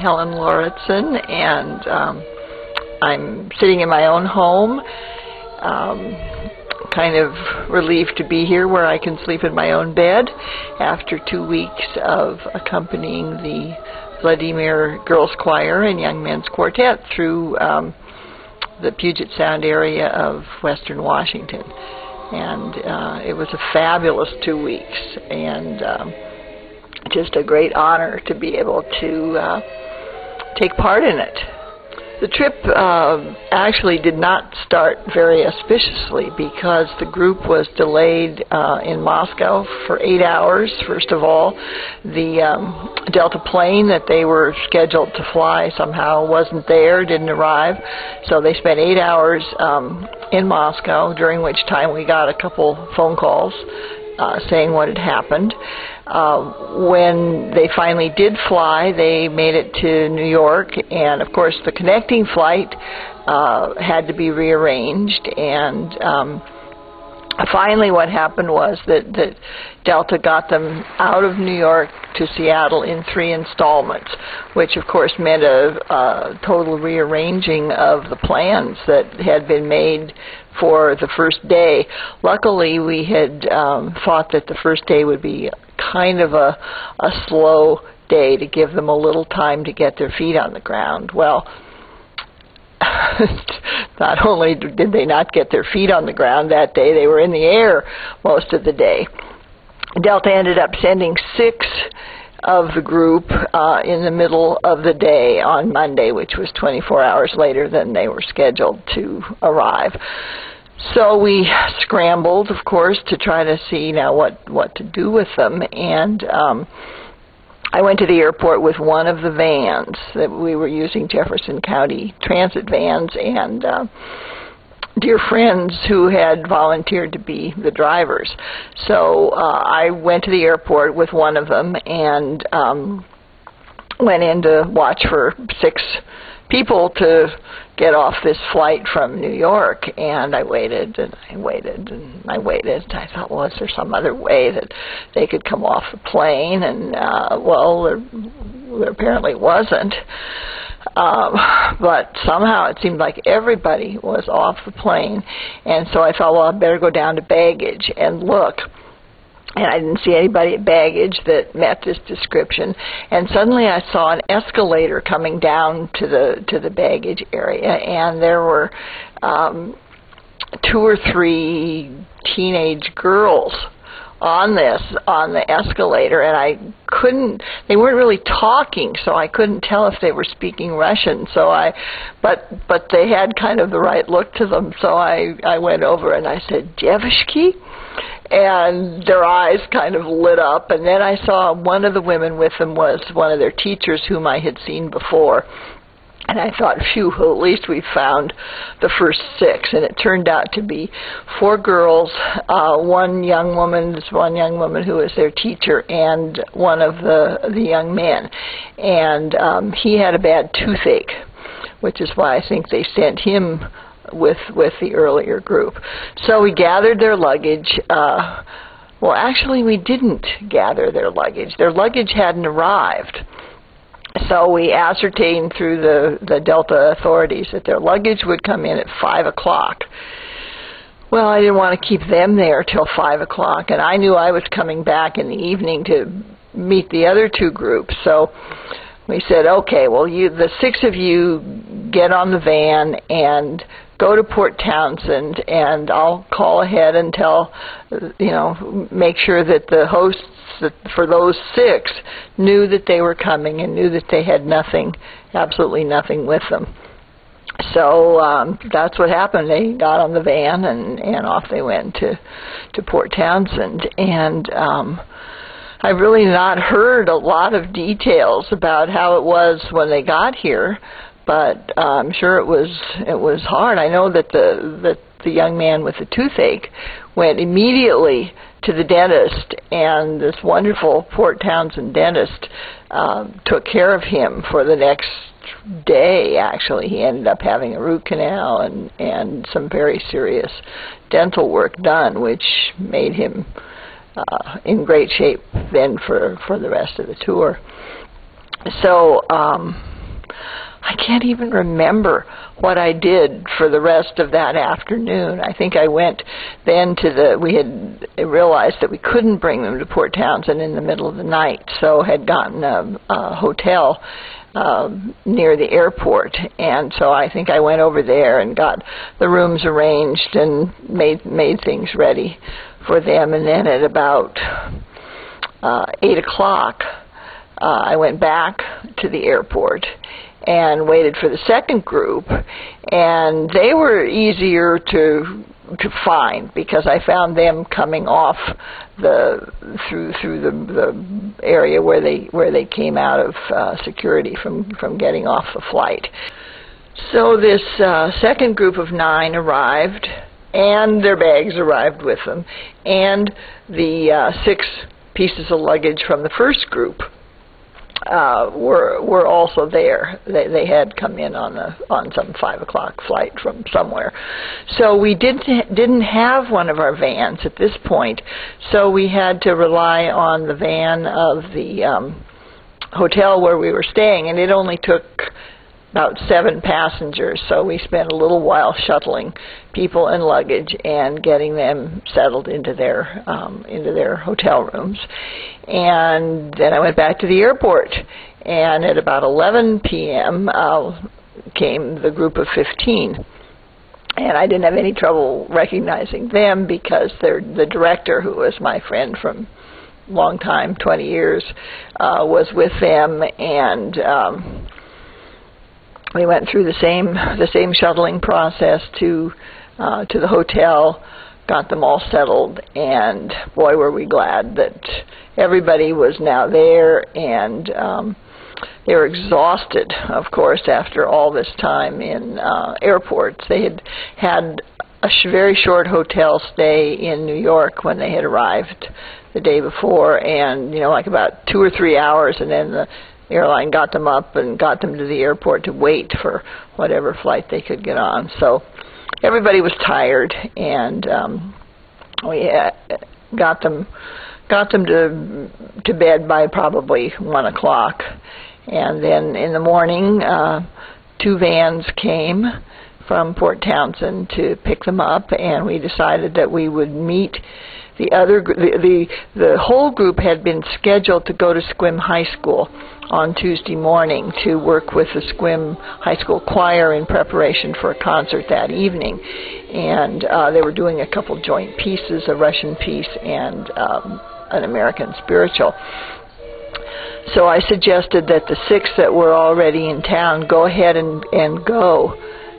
Helen Lauritzen, and I'm sitting in my own home, kind of relieved to be here where I can sleep in my own bed after 2 weeks of accompanying the Vladimir Girls Choir and Young Men's Quartet through the Puget Sound area of Western Washington. And it was a fabulous 2 weeks, and just a great honor to be able to take part in it. The trip actually did not start very auspiciously because the group was delayed in Moscow for 8 hours. First of all, the Delta plane that they were scheduled to fly somehow wasn't there, didn't arrive. So they spent 8 hours in Moscow, during which time we got a couple phone calls saying what had happened. When they finally did fly, they made it to New York, and of course the connecting flight had to be rearranged, and finally what happened was that Delta got them out of New York to Seattle in 3 installments, which of course meant a total rearranging of the plans that had been made for the first day. Luckily, we had thought that the first day would be kind of a slow day to give them a little time to get their feet on the ground. Well, not only did they not get their feet on the ground that day, they were in the air most of the day. Delta ended up sending 6 of the group in the middle of the day on Monday, which was 24 hours later than they were scheduled to arrive. So we scrambled, of course, to try to see now what to do with them, and I went to the airport with one of the vans that we were using, Jefferson County Transit vans, and dear friends who had volunteered to be the drivers. So I went to the airport with one of them and went in to watch for 6 people to get off this flight from New York, and I waited and I waited and I waited. I thought, well, is there some other way that they could come off the plane? And well, there apparently wasn't. But somehow it seemed like everybody was off the plane, and so I thought, well, I better go down to baggage and look. And I didn't see anybody at baggage that met this description. And suddenly I saw an escalator coming down to the baggage area, and there were 2 or 3 teenage girls on the escalator, and they weren't really talking, so I couldn't tell if they were speaking Russian. So but they had kind of the right look to them. So I went over and I said, "Девушки?" And their eyes kind of lit up, and then I saw one of the women with them was one of their teachers whom I had seen before. And I thought, phew, well, at least we found the first 6. And it turned out to be 4 girls, one young woman who was their teacher, and one of the young men. And he had a bad toothache, which is why I think they sent him with the earlier group. So we gathered their luggage. Well, actually, we didn't gather their luggage. Their luggage hadn't arrived. So we ascertained through the Delta authorities that their luggage would come in at 5 o'clock. Well, I didn't want to keep them there till 5 o'clock, and I knew I was coming back in the evening to meet the other 2 groups. So we said, okay, well, the 6 of you get on the van and go to Port Townsend, and I'll call ahead and make sure that the hosts for those 6 knew that they were coming and knew that they had absolutely nothing with them. So that's what happened. They got on the van and off they went to Port Townsend. And I've really not heard a lot of details about how it was when they got here, but I'm sure it was hard. I know that the young man with the toothache went immediately to the dentist, and this wonderful Port Townsend dentist took care of him for the next day. Actually, he ended up having a root canal and some very serious dental work done, which made him in great shape then for the rest of the tour. So I can't even remember what I did for the rest of that afternoon. I think I went then we had realized that we couldn't bring them to Port Townsend in the middle of the night, so had gotten a hotel near the airport, and so I think I went over there and got the rooms arranged and made things ready for them. And then at about 8 o'clock, I went back to the airport and waited for the second group, and they were easier to find because I found them coming off through the area where they came out of security from getting off the flight. So this second group of 9 arrived, and their bags arrived with them, and the 6 pieces of luggage from the first group were also there. They had come in on some 5 o'clock flight from somewhere. So we didn't have one of our vans at this point, so we had to rely on the van of the hotel where we were staying, and it only took about 7 passengers, so we spent a little while shuttling people and luggage and getting them settled into their hotel rooms. And then I went back to the airport, and at about 11 p.m. Came the group of 15. And I didn't have any trouble recognizing them because the director, who was my friend from a long time, 20 years, was with them, and we went through the same shuttling process to the hotel, got them all settled, and boy, were we glad that everybody was now there. And they were exhausted, of course, after all this time in airports. They had a very short hotel stay in New York when they had arrived the day before, and like about 2 or 3 hours, and then the airline got them up and got them to the airport to wait for whatever flight they could get on. So everybody was tired, and we got them to bed by probably 1 o'clock. And then in the morning, 2 vans came from Port Townsend to pick them up, and we decided that we would meet the whole group had been scheduled to go to Sequim High School on Tuesday morning to work with the Sequim High School choir in preparation for a concert that evening. And they were doing a couple joint pieces, a Russian piece and an American spiritual. So I suggested that the 6 that were already in town go ahead and go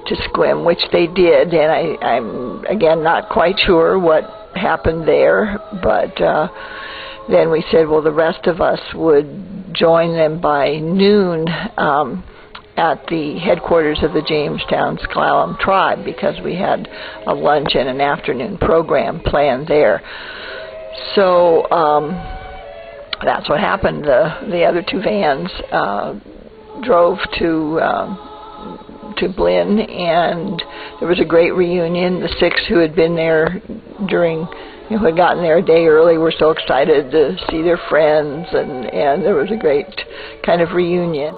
to Sequim, which they did, and I'm again not quite sure what happened there, but then we said, well, the rest of us would join them by noon at the headquarters of the Jamestown Sklallam tribe, because we had a lunch and an afternoon program planned there. So that's what happened. The other 2 vans drove to Blinn, and there was a great reunion. The 6 who had been there who had gotten there a day early were so excited to see their friends, and there was a great kind of reunion.